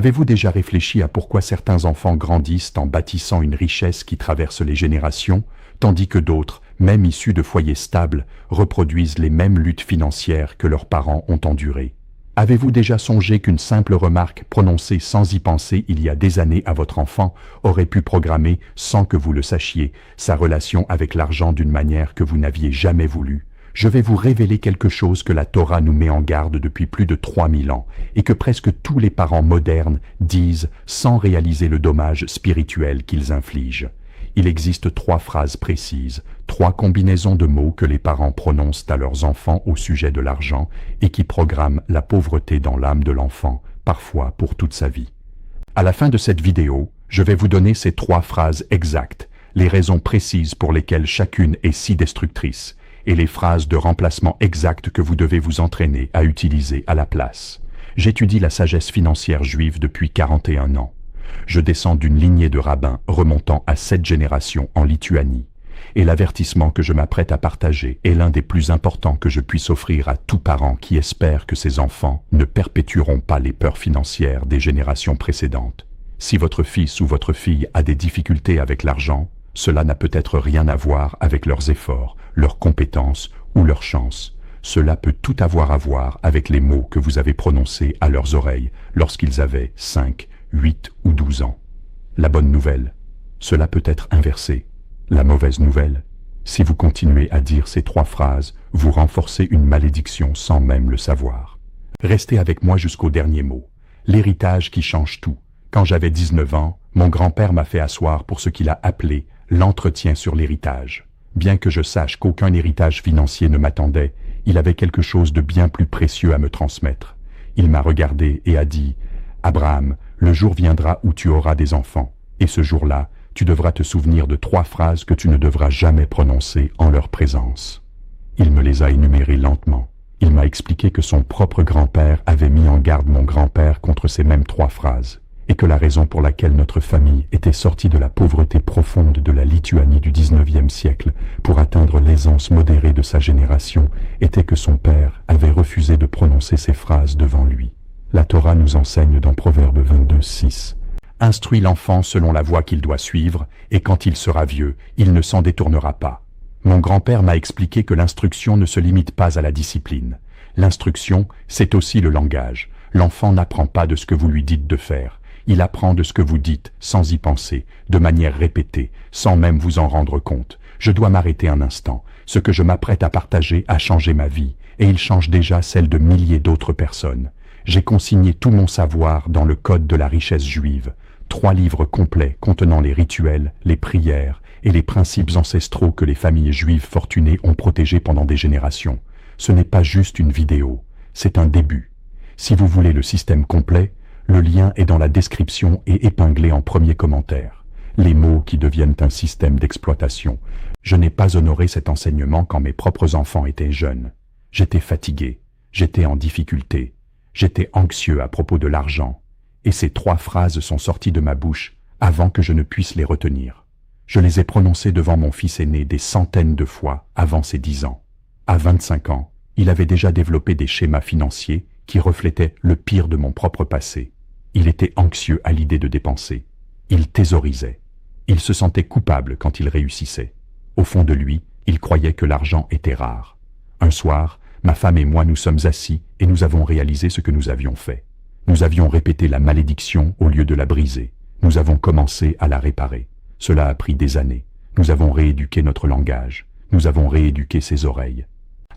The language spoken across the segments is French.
Avez-vous déjà réfléchi à pourquoi certains enfants grandissent en bâtissant une richesse qui traverse les générations, tandis que d'autres, même issus de foyers stables, reproduisent les mêmes luttes financières que leurs parents ont endurées? Avez-vous déjà songé qu'une simple remarque prononcée sans y penser il y a des années à votre enfant aurait pu programmer, sans que vous le sachiez, sa relation avec l'argent d'une manière que vous n'aviez jamais voulu? Je vais vous révéler quelque chose que la Torah nous met en garde depuis plus de 3000 ans et que presque tous les parents modernes disent sans réaliser le dommage spirituel qu'ils infligent. Il existe 3 phrases précises, 3 combinaisons de mots que les parents prononcent à leurs enfants au sujet de l'argent et qui programment la pauvreté dans l'âme de l'enfant, parfois pour toute sa vie. À la fin de cette vidéo, je vais vous donner ces 3 phrases exactes, les raisons précises pour lesquelles chacune est si destructrice, et les phrases de remplacement exactes que vous devez vous entraîner à utiliser à la place. J'étudie la sagesse financière juive depuis 41 ans. Je descends d'une lignée de rabbins remontant à 7 générations en Lituanie. Et l'avertissement que je m'apprête à partager est l'un des plus importants que je puisse offrir à tout parent qui espère que ses enfants ne perpétueront pas les peurs financières des générations précédentes. Si votre fils ou votre fille a des difficultés avec l'argent, cela n'a peut-être rien à voir avec leurs efforts, leurs compétences ou leur chance. Cela peut tout avoir à voir avec les mots que vous avez prononcés à leurs oreilles lorsqu'ils avaient 5, 8 ou 12 ans. La bonne nouvelle, cela peut être inversé. La mauvaise nouvelle, si vous continuez à dire ces 3 phrases, vous renforcez une malédiction sans même le savoir. Restez avec moi jusqu'au dernier mot. L'héritage qui change tout. Quand j'avais 19 ans, mon grand-père m'a fait asseoir pour ce qu'il a appelé l'entretien sur l'héritage. Bien que je sache qu'aucun héritage financier ne m'attendait, il avait quelque chose de bien plus précieux à me transmettre. Il m'a regardé et a dit « Abraham, le jour viendra où tu auras des enfants, et ce jour-là, tu devras te souvenir de 3 phrases que tu ne devras jamais prononcer en leur présence. » Il me les a énumérées lentement. Il m'a expliqué que son propre grand-père avait mis en garde mon grand-père contre ces mêmes 3 phrases, et que la raison pour laquelle notre famille était sortie de la pauvreté profonde de la Lituanie du 19e siècle pour atteindre l'aisance modérée de sa génération était que son père avait refusé de prononcer ces phrases devant lui. La Torah nous enseigne dans Proverbe 22, 6. « Instruis l'enfant selon la voie qu'il doit suivre, et quand il sera vieux, il ne s'en détournera pas. » Mon grand-père m'a expliqué que l'instruction ne se limite pas à la discipline. L'instruction, c'est aussi le langage. L'enfant n'apprend pas de ce que vous lui dites de faire. Il apprend de ce que vous dites, sans y penser, de manière répétée, sans même vous en rendre compte. Je dois m'arrêter un instant. Ce que je m'apprête à partager a changé ma vie, et il change déjà celle de milliers d'autres personnes. J'ai consigné tout mon savoir dans le Code de la richesse juive, 3 livres complets contenant les rituels, les prières et les principes ancestraux que les familles juives fortunées ont protégés pendant des générations. Ce n'est pas juste une vidéo, c'est un début. Si vous voulez le système complet, le lien est dans la description et épinglé en premier commentaire. Les mots qui deviennent un système d'exploitation. Je n'ai pas honoré cet enseignement quand mes propres enfants étaient jeunes. J'étais fatigué, j'étais en difficulté, j'étais anxieux à propos de l'argent, et ces 3 phrases sont sorties de ma bouche avant que je ne puisse les retenir. Je les ai prononcées devant mon fils aîné des centaines de fois avant ses 10 ans. À 25 ans, il avait déjà développé des schémas financiers qui reflétaient le pire de mon propre passé. Il était anxieux à l'idée de dépenser. Il thésaurisait. Il se sentait coupable quand il réussissait. Au fond de lui, il croyait que l'argent était rare. Un soir, ma femme et moi nous sommes assis et nous avons réalisé ce que nous avions fait. Nous avions répété la malédiction au lieu de la briser. Nous avons commencé à la réparer. Cela a pris des années. Nous avons rééduqué notre langage. Nous avons rééduqué ses oreilles.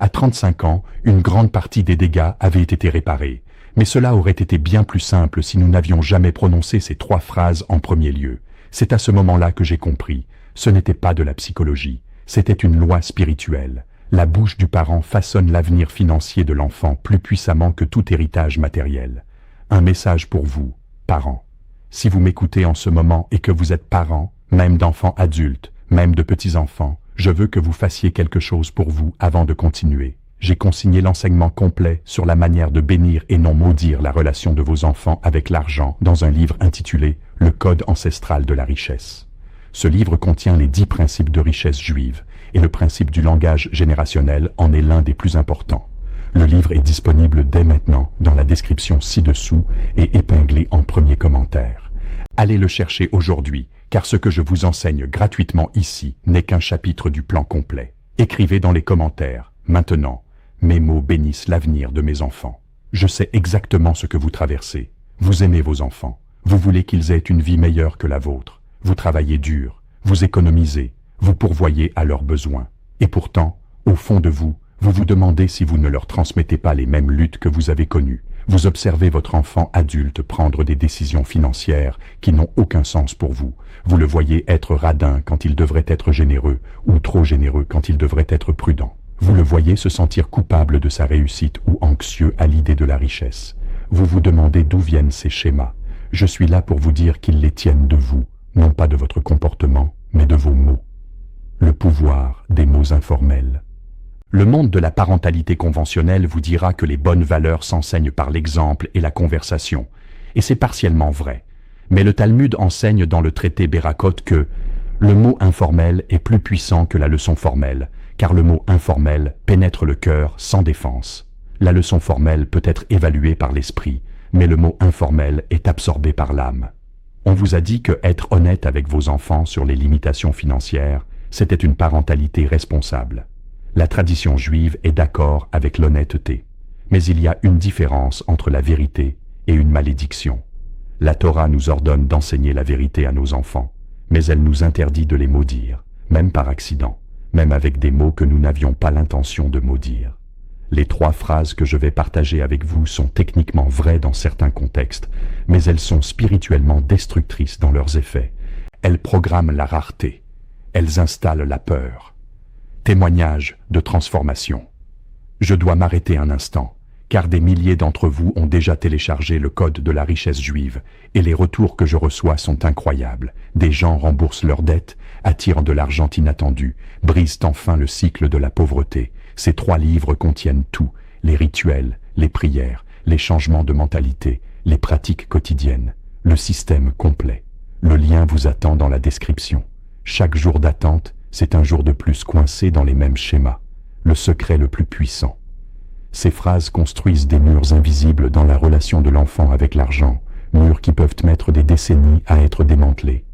À 35 ans, une grande partie des dégâts avaient été réparés. Mais cela aurait été bien plus simple si nous n'avions jamais prononcé ces 3 phrases en premier lieu. C'est à ce moment-là que j'ai compris. Ce n'était pas de la psychologie. C'était une loi spirituelle. La bouche du parent façonne l'avenir financier de l'enfant plus puissamment que tout héritage matériel. Un message pour vous, parents. Si vous m'écoutez en ce moment et que vous êtes parents, même d'enfants adultes, même de petits-enfants, je veux que vous fassiez quelque chose pour vous avant de continuer. J'ai consigné l'enseignement complet sur la manière de bénir et non maudire la relation de vos enfants avec l'argent dans un livre intitulé « Le Code ancestral de la richesse ». Ce livre contient les 10 principes de richesse juive, et le principe du langage générationnel en est l'un des plus importants. Le livre est disponible dès maintenant dans la description ci-dessous et épinglé en premier commentaire. Allez le chercher aujourd'hui, car ce que je vous enseigne gratuitement ici n'est qu'un chapitre du plan complet. Écrivez dans les commentaires, maintenant, mes mots bénissent l'avenir de mes enfants. Je sais exactement ce que vous traversez. Vous aimez vos enfants. Vous voulez qu'ils aient une vie meilleure que la vôtre. Vous travaillez dur, vous économisez, vous pourvoyez à leurs besoins. Et pourtant, au fond de vous, vous vous demandez si vous ne leur transmettez pas les mêmes luttes que vous avez connues. Vous observez votre enfant adulte prendre des décisions financières qui n'ont aucun sens pour vous. Vous le voyez être radin quand il devrait être généreux, ou trop généreux quand il devrait être prudent. Vous le voyez se sentir coupable de sa réussite ou anxieux à l'idée de la richesse. Vous vous demandez d'où viennent ces schémas. Je suis là pour vous dire qu'ils les tiennent de vous, non pas de votre comportement, mais de vos mots. Le pouvoir des mots informels. Le monde de la parentalité conventionnelle vous dira que les bonnes valeurs s'enseignent par l'exemple et la conversation, et c'est partiellement vrai. Mais le Talmud enseigne dans le traité Bérakot que le mot informel est plus puissant que la leçon formelle, car le mot informel pénètre le cœur sans défense. La leçon formelle peut être évaluée par l'esprit, mais le mot informel est absorbé par l'âme. On vous a dit que être honnête avec vos enfants sur les limitations financières, c'était une parentalité responsable. La tradition juive est d'accord avec l'honnêteté, mais il y a une différence entre la vérité et une malédiction. La Torah nous ordonne d'enseigner la vérité à nos enfants, mais elle nous interdit de les maudire, même par accident, même avec des mots que nous n'avions pas l'intention de maudire. Les 3 phrases que je vais partager avec vous sont techniquement vraies dans certains contextes, mais elles sont spirituellement destructrices dans leurs effets. Elles programment la rareté. Elles installent la peur. Témoignage de transformation. Je dois m'arrêter un instant, car des milliers d'entre vous ont déjà téléchargé le code de la richesse juive, et les retours que je reçois sont incroyables. Des gens remboursent leurs dettes, attirent de l'argent inattendu, brisent enfin le cycle de la pauvreté. Ces 3 livres contiennent tout, les rituels, les prières, les changements de mentalité, les pratiques quotidiennes, le système complet. Le lien vous attend dans la description. Chaque jour d'attente, c'est un jour de plus coincé dans les mêmes schémas, le secret le plus puissant. Ces phrases construisent des murs invisibles dans la relation de l'enfant avec l'argent, murs qui peuvent mettre des décennies à être démantelés.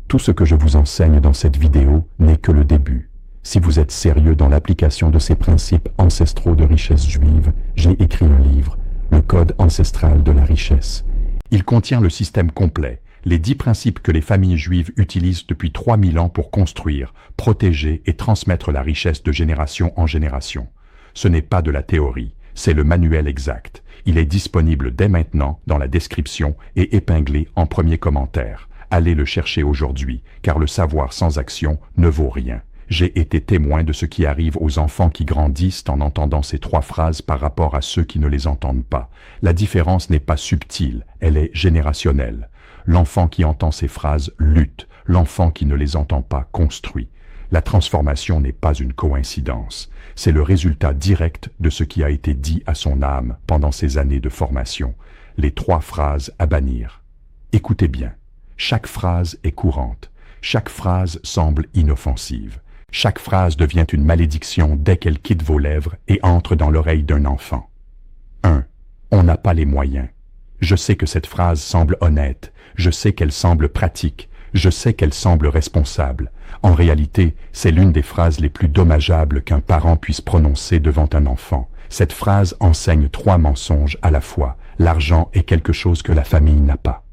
Tout ce que je vous enseigne dans cette vidéo n'est que le début. Si vous êtes sérieux dans l'application de ces principes ancestraux de richesse juive, j'ai écrit un livre, Le Code ancestral de la richesse. Il contient le système complet, les 10 principes que les familles juives utilisent depuis 3000 ans pour construire, protéger et transmettre la richesse de génération en génération. Ce n'est pas de la théorie, c'est le manuel exact. Il est disponible dès maintenant dans la description et épinglé en premier commentaire. Allez le chercher aujourd'hui, car le savoir sans action ne vaut rien. J'ai été témoin de ce qui arrive aux enfants qui grandissent en entendant ces 3 phrases par rapport à ceux qui ne les entendent pas. La différence n'est pas subtile, elle est générationnelle. L'enfant qui entend ces phrases lutte, l'enfant qui ne les entend pas construit. La transformation n'est pas une coïncidence, c'est le résultat direct de ce qui a été dit à son âme pendant ces années de formation. Les 3 phrases à bannir. Écoutez bien, chaque phrase est courante, chaque phrase semble inoffensive. Chaque phrase devient une malédiction dès qu'elle quitte vos lèvres et entre dans l'oreille d'un enfant. 1. On n'a pas les moyens. Je sais que cette phrase semble honnête, je sais qu'elle semble pratique, je sais qu'elle semble responsable. En réalité, c'est l'une des phrases les plus dommageables qu'un parent puisse prononcer devant un enfant. Cette phrase enseigne 3 mensonges à la fois. L'argent est quelque chose que la famille n'a pas.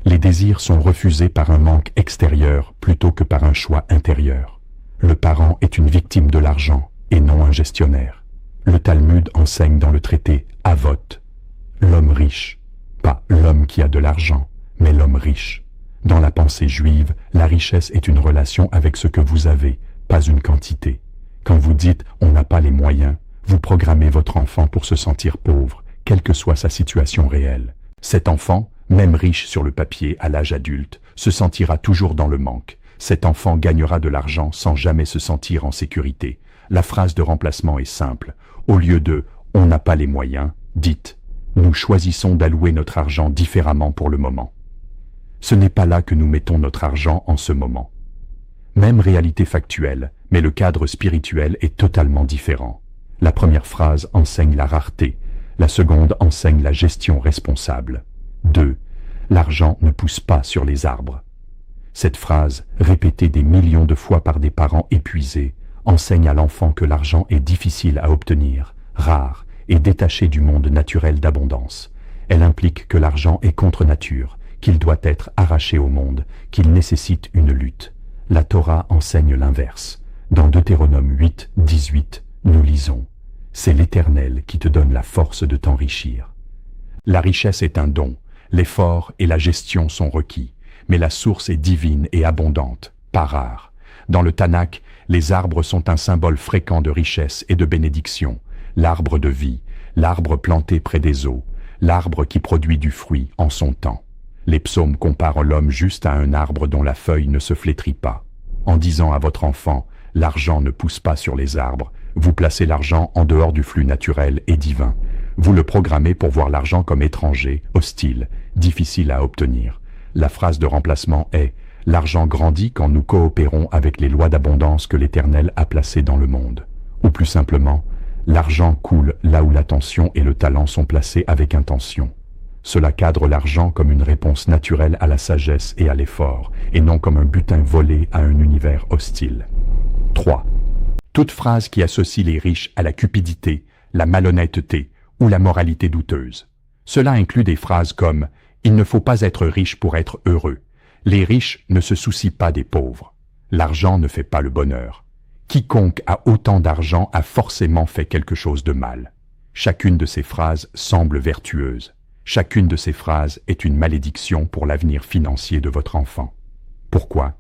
Les désirs sont refusés par un manque extérieur plutôt que par un choix intérieur. Le parent est une victime de l'argent et non un gestionnaire. Le Talmud enseigne dans le traité Avot, l'homme riche, pas l'homme qui a de l'argent, mais l'homme riche. Dans la pensée juive, la richesse est une relation avec ce que vous avez, pas une quantité. Quand vous dites « on n'a pas les moyens », vous programmez votre enfant pour se sentir pauvre, quelle que soit sa situation réelle. Cet enfant, même riche sur le papier à l'âge adulte, se sentira toujours dans le manque. Cet enfant gagnera de l'argent sans jamais se sentir en sécurité. La phrase de remplacement est simple. Au lieu de « on n'a pas les moyens », dites « nous choisissons d'allouer notre argent différemment pour le moment ». Ce n'est pas là que nous mettons notre argent en ce moment. Même réalité factuelle, mais le cadre spirituel est totalement différent. La première phrase enseigne la rareté, la seconde enseigne la gestion responsable. 2. L'argent ne pousse pas sur les arbres. Cette phrase, répétée des millions de fois par des parents épuisés, enseigne à l'enfant que l'argent est difficile à obtenir, rare et détaché du monde naturel d'abondance. Elle implique que l'argent est contre nature, qu'il doit être arraché au monde, qu'il nécessite une lutte. La Torah enseigne l'inverse. Dans Deutéronome 8, 18, nous lisons « C'est l'Éternel qui te donne la force de t'enrichir ». La richesse est un don, l'effort et la gestion sont requis, mais la source est divine et abondante, pas rare. Dans le Tanakh, les arbres sont un symbole fréquent de richesse et de bénédiction. L'arbre de vie, l'arbre planté près des eaux, l'arbre qui produit du fruit en son temps. Les psaumes comparent l'homme juste à un arbre dont la feuille ne se flétrit pas. En disant à votre enfant « l'argent ne pousse pas sur les arbres », vous placez l'argent en dehors du flux naturel et divin. Vous le programmez pour voir l'argent comme étranger, hostile, difficile à obtenir. La phrase de remplacement est « l'argent grandit quand nous coopérons avec les lois d'abondance que l'Éternel a placées dans le monde ». Ou plus simplement, l'argent coule là où l'attention et le talent sont placés avec intention. Cela cadre l'argent comme une réponse naturelle à la sagesse et à l'effort, et non comme un butin volé à un univers hostile. 3. Toute phrase qui associe les riches à la cupidité, la malhonnêteté ou la moralité douteuse. Cela inclut des phrases comme « Il ne faut pas être riche pour être heureux »,« Les riches ne se soucient pas des pauvres »,« L'argent ne fait pas le bonheur ». Quiconque a autant d'argent a forcément fait quelque chose de mal. Chacune de ces phrases semble vertueuse. Chacune de ces phrases est une malédiction pour l'avenir financier de votre enfant. Pourquoi?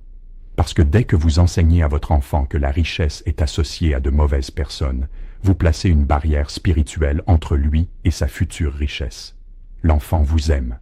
Parce que dès que vous enseignez à votre enfant que la richesse est associée à de mauvaises personnes, vous placez une barrière spirituelle entre lui et sa future richesse. L'enfant vous aime.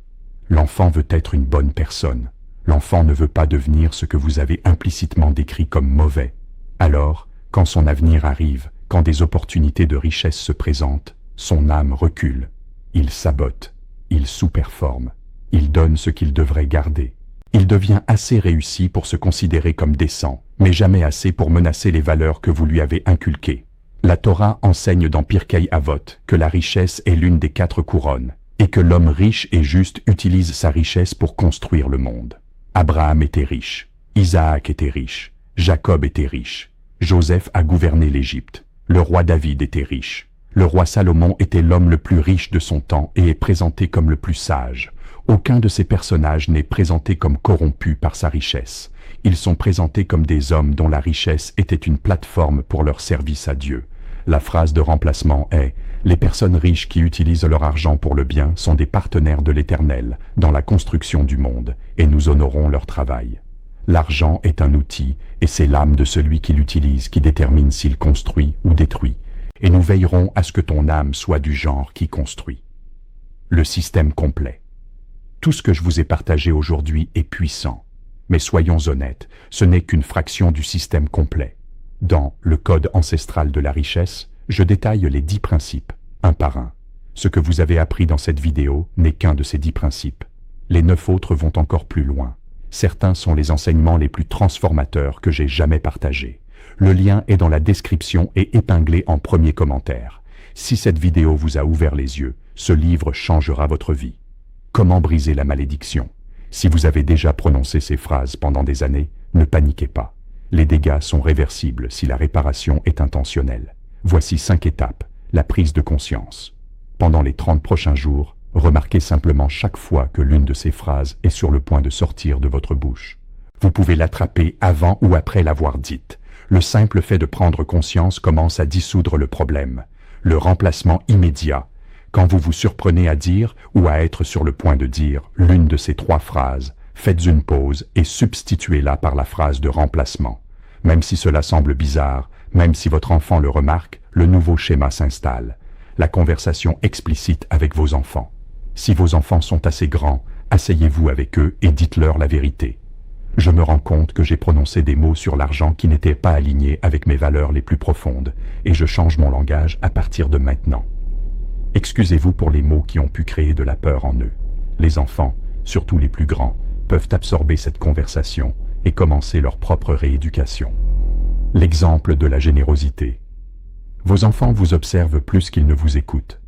L'enfant veut être une bonne personne. L'enfant ne veut pas devenir ce que vous avez implicitement décrit comme mauvais. Alors, quand son avenir arrive, quand des opportunités de richesse se présentent, son âme recule. Il sabote. Il sous-performe. Il donne ce qu'il devrait garder. Il devient assez réussi pour se considérer comme décent, mais jamais assez pour menacer les valeurs que vous lui avez inculquées. La Torah enseigne dans Pirkei Avot que la richesse est l'une des 4 couronnes, et que l'homme riche et juste utilise sa richesse pour construire le monde. Abraham était riche, Isaac était riche, Jacob était riche, Joseph a gouverné l'Égypte, le roi David était riche. Le roi Salomon était l'homme le plus riche de son temps et est présenté comme le plus sage. Aucun de ces personnages n'est présenté comme corrompu par sa richesse. Ils sont présentés comme des hommes dont la richesse était une plateforme pour leur service à Dieu. La phrase de remplacement est « Les personnes riches qui utilisent leur argent pour le bien sont des partenaires de l'Éternel dans la construction du monde, et nous honorons leur travail. » L'argent est un outil, et c'est l'âme de celui qui l'utilise qui détermine s'il construit ou détruit. Et nous veillerons à ce que ton âme soit du genre qui construit. Le système complet. Tout ce que je vous ai partagé aujourd'hui est puissant. Mais soyons honnêtes, ce n'est qu'une fraction du système complet. Dans le code ancestral de la richesse, je détaille les 10 principes, un par un. Ce que vous avez appris dans cette vidéo n'est qu'un de ces 10 principes. Les 9 autres vont encore plus loin. Certains sont les enseignements les plus transformateurs que j'ai jamais partagés. Le lien est dans la description et épinglé en premier commentaire. Si cette vidéo vous a ouvert les yeux, ce livre changera votre vie. Comment briser la malédiction? Si vous avez déjà prononcé ces phrases pendant des années, ne paniquez pas. Les dégâts sont réversibles si la réparation est intentionnelle. Voici 5 étapes. La prise de conscience. Pendant les 30 prochains jours, remarquez simplement chaque fois que l'une de ces phrases est sur le point de sortir de votre bouche. Vous pouvez l'attraper avant ou après l'avoir dite. Le simple fait de prendre conscience commence à dissoudre le problème. Le remplacement immédiat. Quand vous vous surprenez à dire ou à être sur le point de dire l'une de ces 3 phrases, faites une pause et substituez-la par la phrase de remplacement. Même si cela semble bizarre, même si votre enfant le remarque, le nouveau schéma s'installe. La conversation explicite avec vos enfants. Si vos enfants sont assez grands, asseyez-vous avec eux et dites-leur la vérité. Je me rends compte que j'ai prononcé des mots sur l'argent qui n'étaient pas alignés avec mes valeurs les plus profondes, et je change mon langage à partir de maintenant. Excusez-vous pour les mots qui ont pu créer de la peur en eux. Les enfants, surtout les plus grands, peuvent absorber cette conversation et commencer leur propre rééducation. L'exemple de la générosité. Vos enfants vous observent plus qu'ils ne vous écoutent.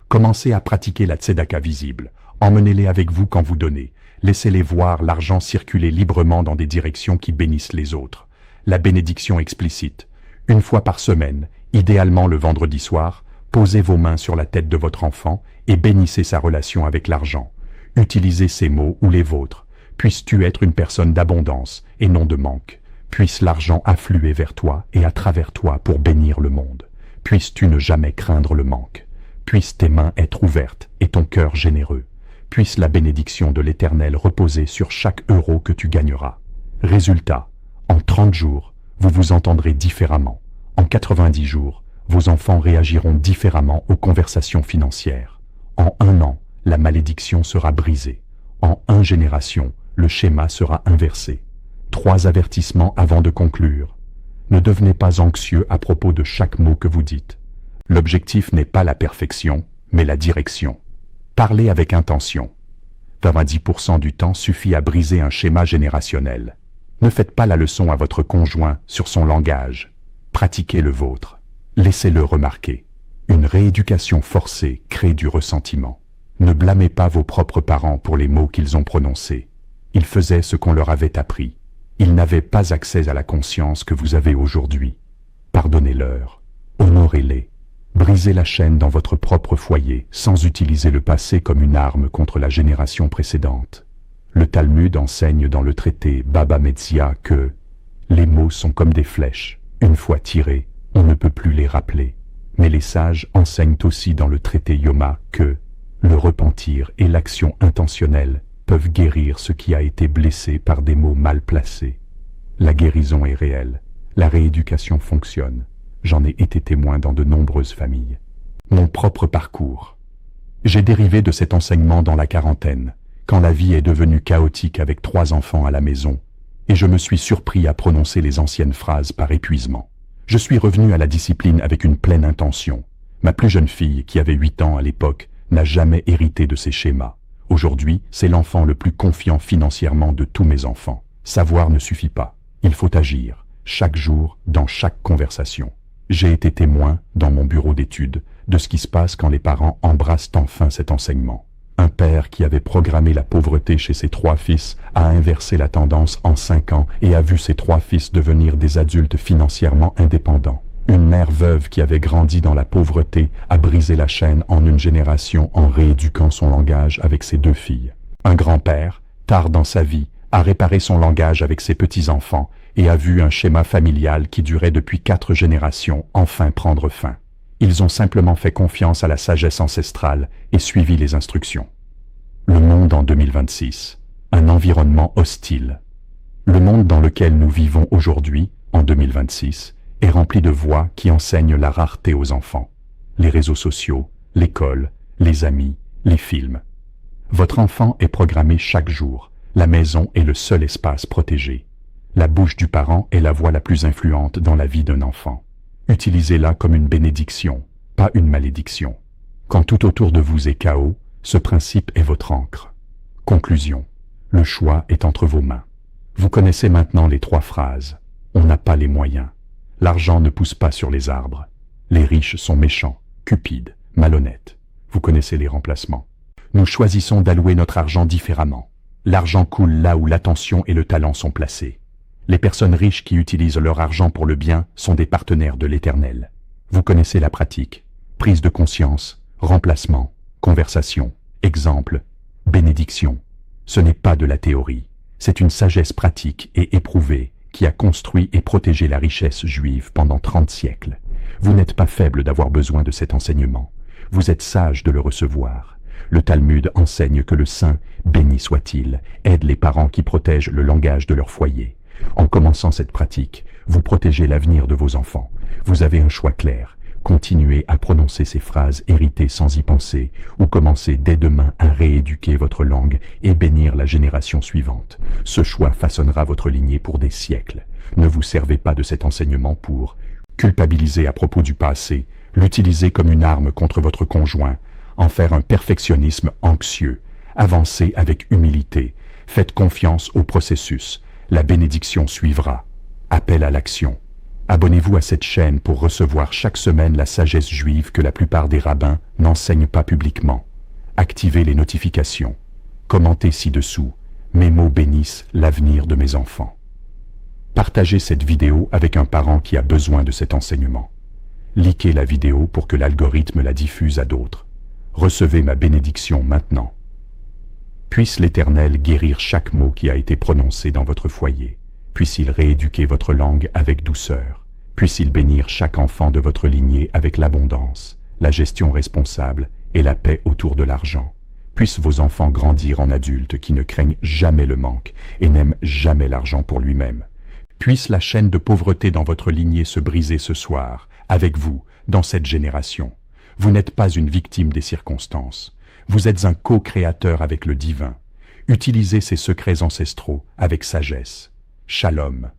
Commencez à pratiquer la tzedaka visible. Emmenez-les avec vous quand vous donnez. Laissez-les voir l'argent circuler librement dans des directions qui bénissent les autres. La bénédiction explicite. Une fois par semaine, idéalement le vendredi soir, posez vos mains sur la tête de votre enfant et bénissez sa relation avec l'argent. Utilisez ces mots ou les vôtres. Puisses-tu être une personne d'abondance et non de manque. Puisse l'argent affluer vers toi et à travers toi pour bénir le monde. Puisses-tu ne jamais craindre le manque. Puissent tes mains être ouvertes et ton cœur généreux. Puisse la bénédiction de l'Éternel reposer sur chaque euro que tu gagneras. Résultat, en 30 jours, vous vous entendrez différemment. En 90 jours, vos enfants réagiront différemment aux conversations financières. En 1 an, la malédiction sera brisée. En 1 génération, le schéma sera inversé. 3 avertissements avant de conclure. Ne devenez pas anxieux à propos de chaque mot que vous dites. L'objectif n'est pas la perfection, mais la direction. Parlez avec intention. 90% du temps suffit à briser un schéma générationnel. Ne faites pas la leçon à votre conjoint sur son langage. Pratiquez le vôtre. Laissez-le remarquer. Une rééducation forcée crée du ressentiment. Ne blâmez pas vos propres parents pour les mots qu'ils ont prononcés. Ils faisaient ce qu'on leur avait appris. Ils n'avaient pas accès à la conscience que vous avez aujourd'hui. Pardonnez-leur. Honorez-les. Brisez la chaîne dans votre propre foyer sans utiliser le passé comme une arme contre la génération précédente. Le Talmud enseigne dans le traité Baba Metzia que les mots sont comme des flèches. Une fois tirés, on ne peut plus les rappeler. Mais les sages enseignent aussi dans le traité Yoma que le repentir et l'action intentionnelle peuvent guérir ce qui a été blessé par des mots mal placés. La guérison est réelle. La rééducation fonctionne. J'en ai été témoin dans de nombreuses familles. Mon propre parcours. J'ai dérivé de cet enseignement dans la quarantaine, quand la vie est devenue chaotique avec 3 enfants à la maison, et je me suis surpris à prononcer les anciennes phrases par épuisement. Je suis revenu à la discipline avec une pleine intention. Ma plus jeune fille, qui avait 8 ans à l'époque, n'a jamais hérité de ces schémas. Aujourd'hui, c'est l'enfant le plus confiant financièrement de tous mes enfants. Savoir ne suffit pas. Il faut agir, chaque jour, dans chaque conversation. J'ai été témoin, dans mon bureau d'études, de ce qui se passe quand les parents embrassent enfin cet enseignement. Un père qui avait programmé la pauvreté chez ses 3 fils a inversé la tendance en 5 ans et a vu ses 3 fils devenir des adultes financièrement indépendants. Une mère veuve qui avait grandi dans la pauvreté a brisé la chaîne en 1 génération en rééduquant son langage avec ses 2 filles. Un grand-père, tard dans sa vie, a réparé son langage avec ses petits-enfants et a vu un schéma familial qui durait depuis 4 générations enfin prendre fin. Ils ont simplement fait confiance à la sagesse ancestrale et suivi les instructions. Le monde en 2026, un environnement hostile. Le monde dans lequel nous vivons aujourd'hui, en 2026, est rempli de voix qui enseignent la rareté aux enfants. Les réseaux sociaux, l'école, les amis, les films. Votre enfant est programmé chaque jour. La maison est le seul espace protégé. La bouche du parent est la voix la plus influente dans la vie d'un enfant. Utilisez-la comme une bénédiction, pas une malédiction. Quand tout autour de vous est chaos, ce principe est votre encre. Conclusion. Le choix est entre vos mains. Vous connaissez maintenant les 3 phrases. On n'a pas les moyens. L'argent ne pousse pas sur les arbres. Les riches sont méchants, cupides, malhonnêtes. Vous connaissez les remplacements. Nous choisissons d'allouer notre argent différemment. L'argent coule là où l'attention et le talent sont placés. Les personnes riches qui utilisent leur argent pour le bien sont des partenaires de l'Éternel. Vous connaissez la pratique. Prise de conscience, remplacement, conversation, exemple, bénédiction. Ce n'est pas de la théorie. C'est une sagesse pratique et éprouvée qui a construit et protégé la richesse juive pendant 30 siècles. Vous n'êtes pas faible d'avoir besoin de cet enseignement. Vous êtes sage de le recevoir. Le Talmud enseigne que le saint, béni soit-il, aide les parents qui protègent le langage de leur foyer. En commençant cette pratique, vous protégez l'avenir de vos enfants. Vous avez un choix clair. Continuez à prononcer ces phrases héritées sans y penser, ou commencez dès demain à rééduquer votre langue et bénir la génération suivante. Ce choix façonnera votre lignée pour des siècles. Ne vous servez pas de cet enseignement pour culpabiliser à propos du passé, l'utiliser comme une arme contre votre conjoint, en faire un perfectionnisme anxieux. Avancez avec humilité. Faites confiance au processus. La bénédiction suivra. Appel à l'action. Abonnez-vous à cette chaîne pour recevoir chaque semaine la sagesse juive que la plupart des rabbins n'enseignent pas publiquement. Activez les notifications. Commentez ci-dessous. Mes mots bénissent l'avenir de mes enfants. Partagez cette vidéo avec un parent qui a besoin de cet enseignement. Likez la vidéo pour que l'algorithme la diffuse à d'autres. Recevez ma bénédiction maintenant. Puisse l'Éternel guérir chaque mot qui a été prononcé dans votre foyer. Puisse-il rééduquer votre langue avec douceur. Puisse-il bénir chaque enfant de votre lignée avec l'abondance, la gestion responsable et la paix autour de l'argent. Puissent vos enfants grandir en adultes qui ne craignent jamais le manque et n'aiment jamais l'argent pour lui-même. Puisse la chaîne de pauvreté dans votre lignée se briser ce soir, avec vous, dans cette génération. Vous n'êtes pas une victime des circonstances. Vous êtes un co-créateur avec le divin. Utilisez ces secrets ancestraux avec sagesse. Shalom.